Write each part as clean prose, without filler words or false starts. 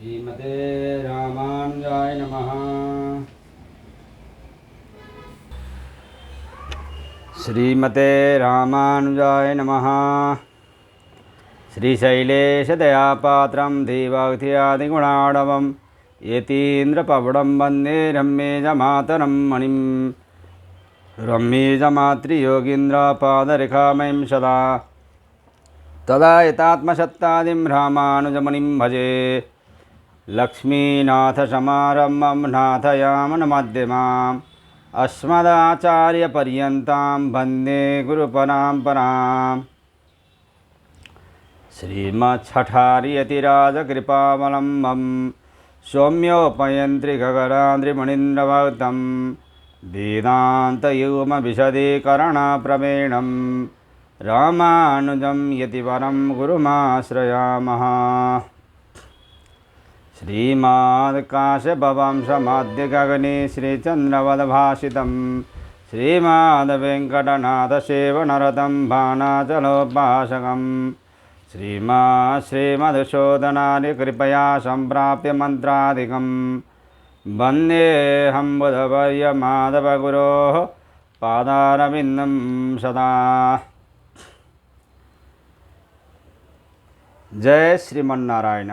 श्रीमते रामानुजाय नमः। श्रीमते रामानुजाय नमः। श्रीशैलेशदयापात्रं देवभक्त्यादिगुणार्णवं यतीन्द्रपवनं वन्दे रम्येजमातरं मणिं रम्येजमातृयोगीन्द्रपादरेखामयं सदा तदा यतात्मसत्तादिं रामानुजमुनिं भजे। लक्ष्मीनाथसमारम्भं नाथयामनमध्यमाम् अस्मदाचार्यपर्यन्तां वन्दे गुरुपरम्पराम्। श्रीमच्छठार्यतिराजकृपावलम्बं सौम्योपयन्त्रिगगनाद्रिमुनीन्द्रभक्तं वेदान्तयुग्मविशदीकरणप्रवीणं रामानुजं यतिवरं गुरुमाश्रयामः। श्रीमद्काश्यपवंशमध्यगगने श्रीचन्द्रवदभासितं श्रीमद्वेङ्कटनाथसेवनरतं बाणाचलोपासकं श्रीमधुसूदनादिकृपया सम्प्राप्य मन्त्रादिकं वन्देऽहं बुधवर्यमाधवगुरोः पादारविन्दं सदा। जय श्रीमन्नारायण।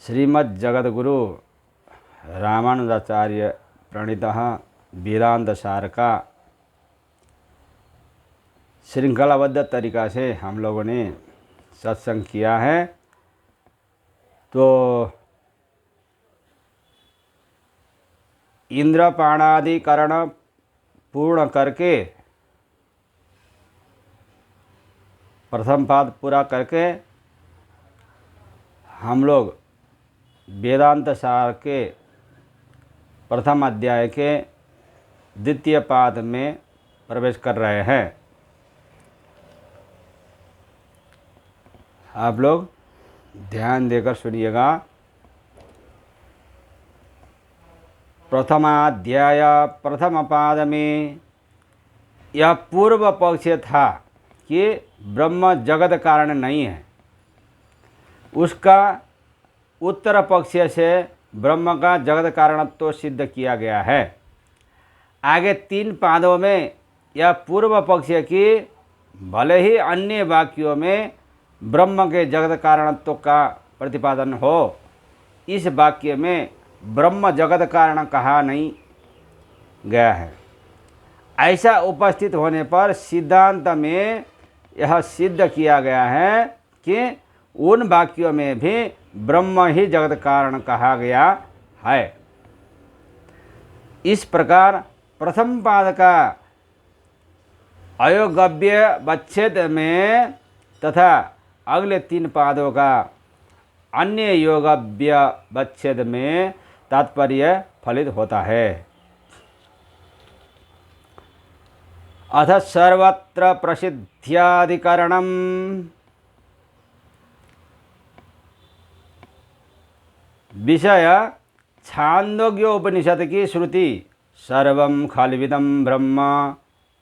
श्रीमद्जगद्गुरु रामानुजाचार्य प्रणीतः वेदांत सार का श्रृंखलाबद्ध तरीका से हम लोगों ने सत्संग किया है। तो इंद्रपाणादिकरण पूर्ण करके प्रथम पाद पूरा करके हम लोग वेदांत सार के प्रथम अध्याय के द्वितीय पाद में प्रवेश कर रहे हैं। आप लोग ध्यान देकर सुनिएगा। प्रथमाध्याय प्रथम पाद में यह पूर्व पक्ष था कि ब्रह्म जगत कारण नहीं है। उसका उत्तर पक्ष से ब्रह्म का जगत कारणत्व सिद्ध किया गया है। आगे 3 पादों में यह पूर्व पक्ष की भले ही अन्य वाक्यों में ब्रह्म के जगत कारणत्व का प्रतिपादन हो, इस वाक्य में ब्रह्म जगत कारण कहा नहीं गया है। ऐसा उपस्थित होने पर सिद्धांत में यह सिद्ध किया गया है कि उन वाक्यों में भी ब्रह्म ही जगत कारण कहा गया है। इस प्रकार प्रथम पाद का अयोगव्य वच्छेद में तथा अगले 3 पादों का अन्य योगव्य वच्छेद में तात्पर्य फलित होता है। अथ सर्वत्र प्रसिद्ध्याधिकरणम् विषय छांदोग्य उपनिषद की श्रुति सर्वं खल्विदं ब्रह्म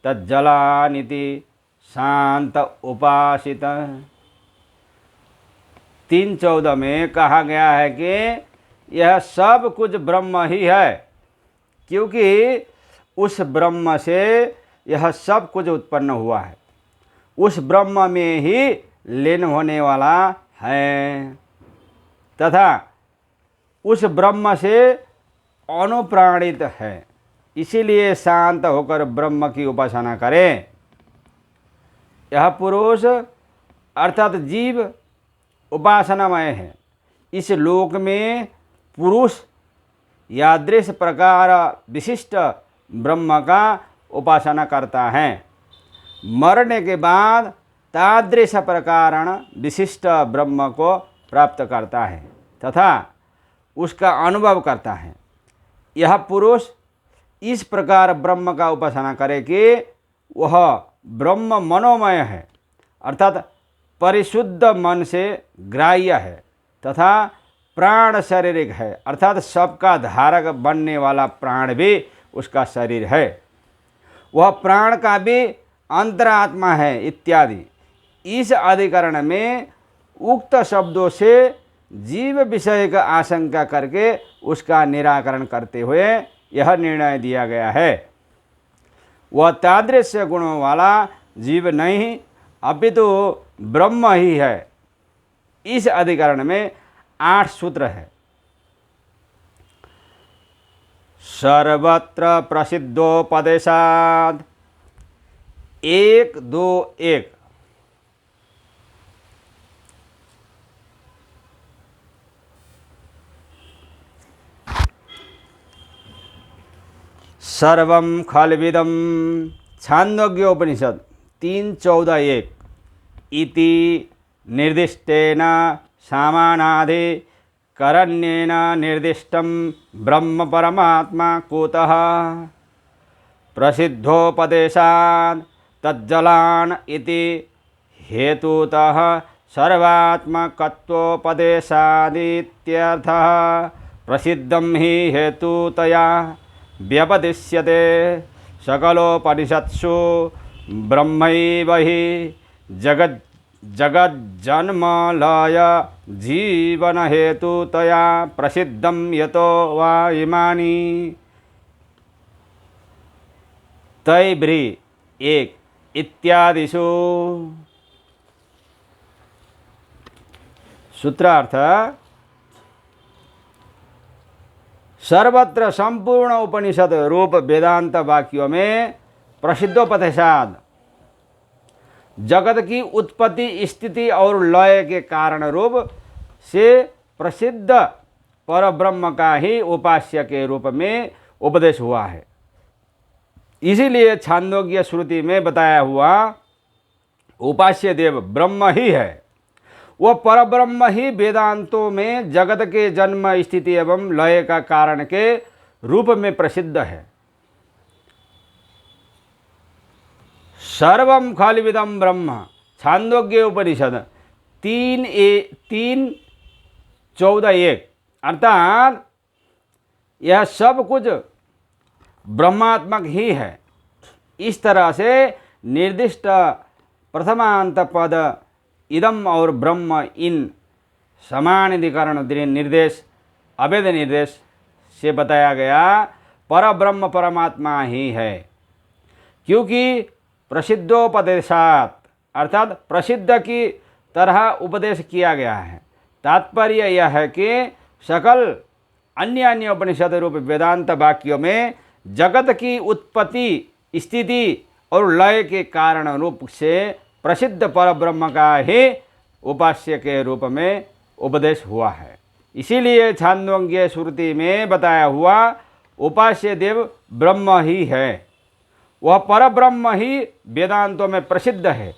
तज्जलानिति शांत उपासित 3:14 में कहा गया है कि यह सब कुछ ब्रह्म ही है, क्योंकि उस ब्रह्म से यह सब कुछ उत्पन्न हुआ है। उस ब्रह्म में ही लीन होने वाला है तथा उस ब्रह्म से अनुप्राणित है। इसीलिए शांत होकर ब्रह्म की उपासना करें। यह पुरुष अर्थात जीव उपासनामय है। इस लोक में पुरुष यादृश प्रकार विशिष्ट ब्रह्म का उपासना करता है। मरने के बाद तादृश प्रकारण विशिष्ट ब्रह्म को प्राप्त करता है तथा उसका अनुभव करता है। यह पुरुष इस प्रकार ब्रह्म का उपासना करे कि वह ब्रह्म मनोमय है, अर्थात परिशुद्ध मन से ग्राह्य है तथा प्राण शारीरिक है, अर्थात सबका धारक बनने वाला प्राण भी उसका शरीर है। वह प्राण का भी अंतरात्मा है इत्यादि। इस अधिकरण में उक्त शब्दों से जीव विषय का आशंका करके उसका निराकरण करते हुए यह निर्णय दिया गया है। वह तादृश्य गुणों वाला जीव नहीं अपितु ब्रह्म ही है। इस अधिकरण में 8 सूत्र है। सर्वत्र प्रसिद्धोपदेशाद 1, 2, 1। सर्वं खल्विदं छान्दोग्योपनिषद 3:14-1 इति निर्दिष्टेन सामानाधिकरण्येन निर्दिष्टं ब्रह्म परमात्मा कुतः प्रसिद्धोपदेशात् तज्जलान् इति हेतुतः सर्वात्मकत्वोपदेशादित्यर्थः। प्रसिद्धं हि हेतुतया व्यपदिश्यते। सकलोपनिषत्सु ब्रह्मैव हि जगज्जन्मलय जीवन हेतुतया प्रसिद्धं यतो वा इमानि। तैब्री 1 इत्यादिषु। सूत्रार्थ सर्वत्र संपूर्ण उपनिषद रूप वेदांत वाक्यों में प्रसिद्धोपदेशाद जगत की उत्पत्ति स्थिति और लय के कारण रूप से प्रसिद्ध परब्रह्म का ही उपास्य के रूप में उपदेश हुआ है। इसीलिए छांदोग्य श्रुति में बताया हुआ उपास्य देव ब्रह्म ही है। वह परब्रह्म ही वेदांतों में जगत के जन्म स्थिति एवं लय का कारण के रूप में प्रसिद्ध है। सर्वं खल्विदं ब्रह्म छांदोग्य उपनिषद 3:14-1 अर्थात यह सब कुछ ब्रह्मात्मक ही है। इस तरह से निर्दिष्ट प्रथमांत पद इदम और ब्रह्म इन समान अधिकरण निर्देश अभेद निर्देश से बताया गया परब्रह्म परमात्मा ही है। क्योंकि प्रसिद्धोपदेशात अर्थात प्रसिद्ध की तरह उपदेश किया गया है। तात्पर्य यह है कि सकल अन्य उपनिषद रूप वेदांत वाक्यों में जगत की उत्पत्ति स्थिति और लय के कारण रूप से प्रसिद्ध परब्रह्म का ही उपास्य के रूप में उपदेश हुआ है। इसीलिए छांदोग्य श्रुति में बताया हुआ उपास्य देव ब्रह्म ही है। वह परब्रह्म ही वेदांतों में प्रसिद्ध है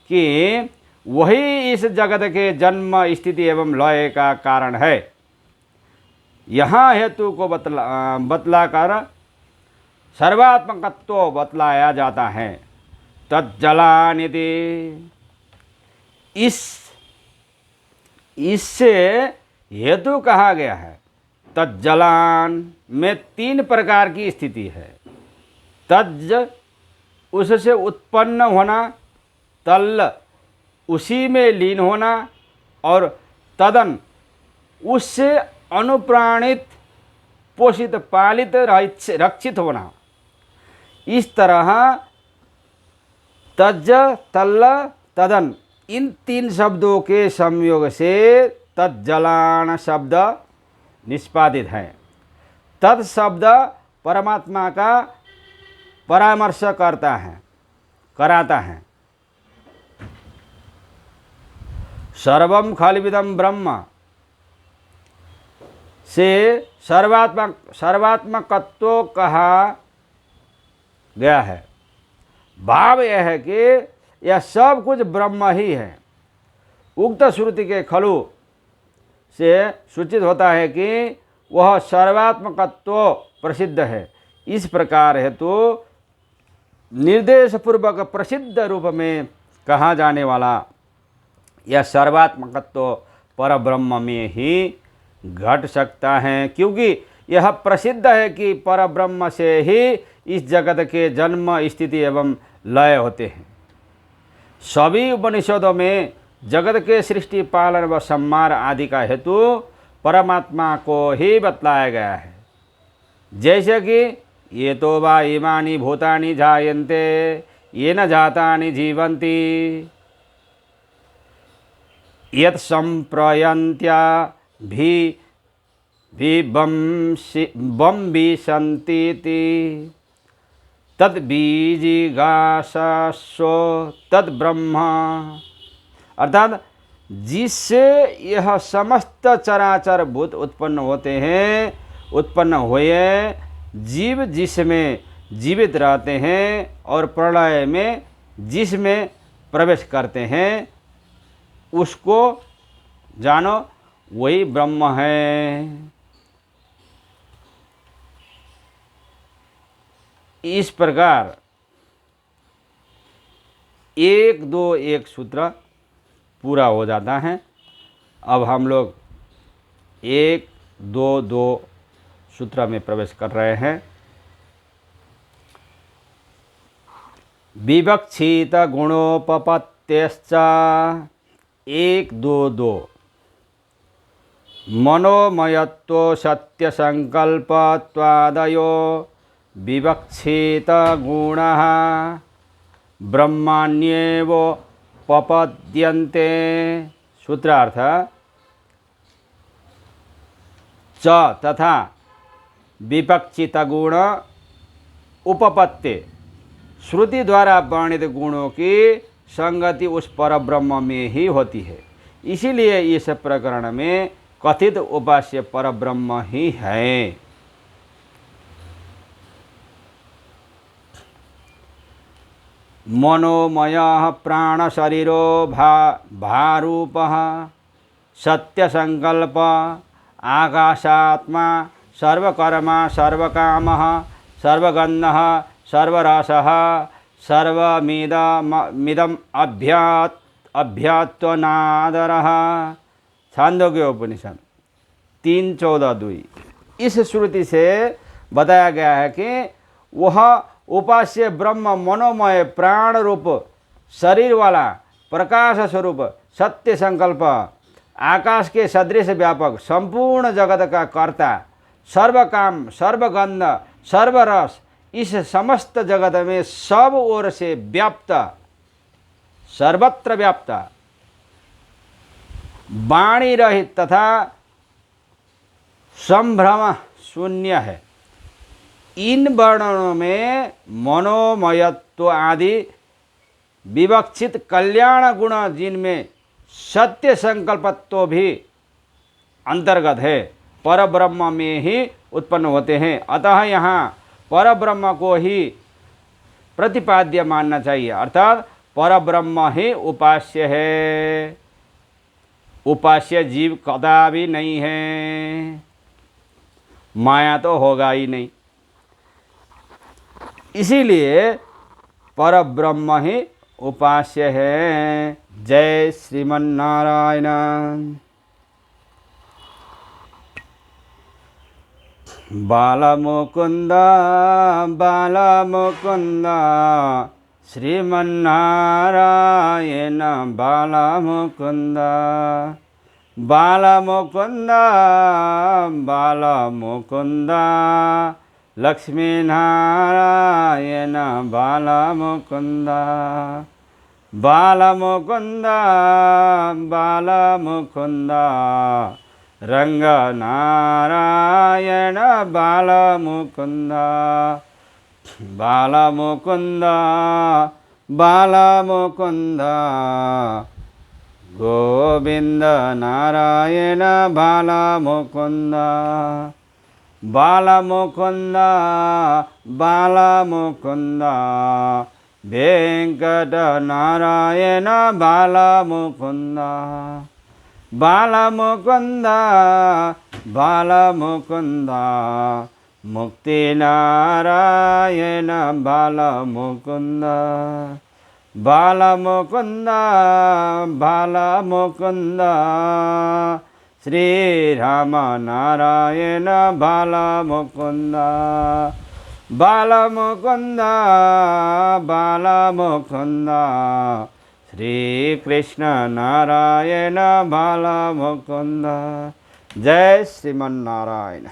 कि वही इस जगत के जन्म स्थिति एवं लय का कारण है। यहाँ हेतु को बतलाकर सर्वात्मकत्व बतलाया जाता है। तज्जलानिति इससे हेतु कहा गया है। तज्जलान में 3 प्रकार की स्थिति है। तज्ज उससे उत्पन्न होना, तल उसी में लीन होना और तदन उससे अनुप्राणित पोषित पालित रक्षित होना। इस तरह तज्ज तल्ल तदन इन 3 शब्दों के संयोग से तज्जलान शब्द निष्पादित है। तत् शब्द परमात्मा का परामर्श कराता है। सर्वं खल्विदं ब्रह्म से सर्वात्मकत्व कहा गया है। भाव यह है कि यह सब कुछ ब्रह्म ही है। उक्त श्रुति के खलु से सूचित होता है कि वह सर्वात्मकत्व प्रसिद्ध है। इस प्रकार हेतु निर्देश पूर्वक प्रसिद्ध रूप में कहा जाने वाला यह सर्वात्मकत्व परब्रह्म में ही घट सकता है। क्योंकि यह प्रसिद्ध है कि परब्रह्म से ही इस जगत के जन्म स्थिति एवं लय होते हैं। सभी उपनिषदों में जगत के सृष्टि पालन व संहार आदि का हेतु परमात्मा को ही बतलाया गया है। जैसे कि ये तो वा इमानी भूतानि जायन्ते ये न जातानि जीवन्ति यत् संप्रयन्त्या भी विशन्तीति तद बीजिगासो तद ब्रह्म। अर्थात जिससे यह समस्त चराचर भूत उत्पन्न होते हैं, उत्पन्न हुए, जीव जिसमें जीवित रहते हैं और प्रलय में जिसमें प्रवेश करते हैं, उसको जानो वही ब्रह्म है। इस प्रकार 1 2 1 सूत्र पूरा हो जाता है। अब हम लोग 1 2 2 सूत्र में प्रवेश कर रहे हैं। विवक्षित गुणोपपत्तेश्च 1 2 2 मनोमयत्व सत्य संकल्पत्वादयो विवक्षित गुणः ब्रह्माण्येव पपद्यन्ते। सूत्रार्थ च तथा विवक्षित गुण उपपत्ति श्रुति द्वारा वर्णित गुणों की संगति उस परब्रह्म में ही होती है। इसीलिए इस प्रकरण में कथित उपास्य परब्रह्म ही है। मनोमय प्राण शरीरो भारूप सत्य संकल्प आकाशात्मा सर्वकर्मा सर्वकाम सर्वगन्धः सर्वरसः सर्वमिदम् अभ्यात्वनादरः। छांदोग्य उपनिषद 3:14-2। इस श्रुति से बताया गया है कि वह उपास्य ब्रह्म मनोमय प्राण रूप शरीर वाला प्रकाश स्वरूप सत्य संकल्प आकाश के सदृश व्यापक संपूर्ण जगत का कर्ता सर्वकाम सर्वगंध सर्वरस इस समस्त जगत में सब ओर से व्याप्त सर्वत्र व्याप्त वाणी रहित तथा संभ्रम शून्य है। इन वर्णनों में मनोमयत्व आदि विवक्षित कल्याण गुण जिनमें सत्य संकल्पत्व भी अंतर्गत है परब्रह्म में ही उत्पन्न होते हैं। अतः यहाँ परब्रह्म को ही प्रतिपाद्य मानना चाहिए। अर्थात परब्रह्म ही उपास्य है, उपास्य जीव कदापि नहीं है, माया तो होगा ही नहीं। इसीलिए परब्रह्म ही उपास्य है। जय श्रीमन्नारायण। बालमुकुंद बालमुकुंद श्रीमन्नारायण बालमुकुंद बालमुकुंद बालमुकुंद लक्ष्मीनारायण बालमुकुंद बालमुकुंद बालमुकुंद रंगनारायण बालमुकुंद बालमुकुंद बालमुकुंद गोविंद नारायण बालमुकुंद बालमुकुंद बालमुकुंद वेंकट नारायण बालमुकुंद बालमुकुंद बालमुकुंद मुक्ति नारायण बालमुकुंद बालमुकुंद बालमुकुंद श्री राम नारायण बालमुकुंद बालमुकुंद बालमुकुंद श्री कृष्ण नारायण बाला मुकुंद। जय श्रीमन नारायण।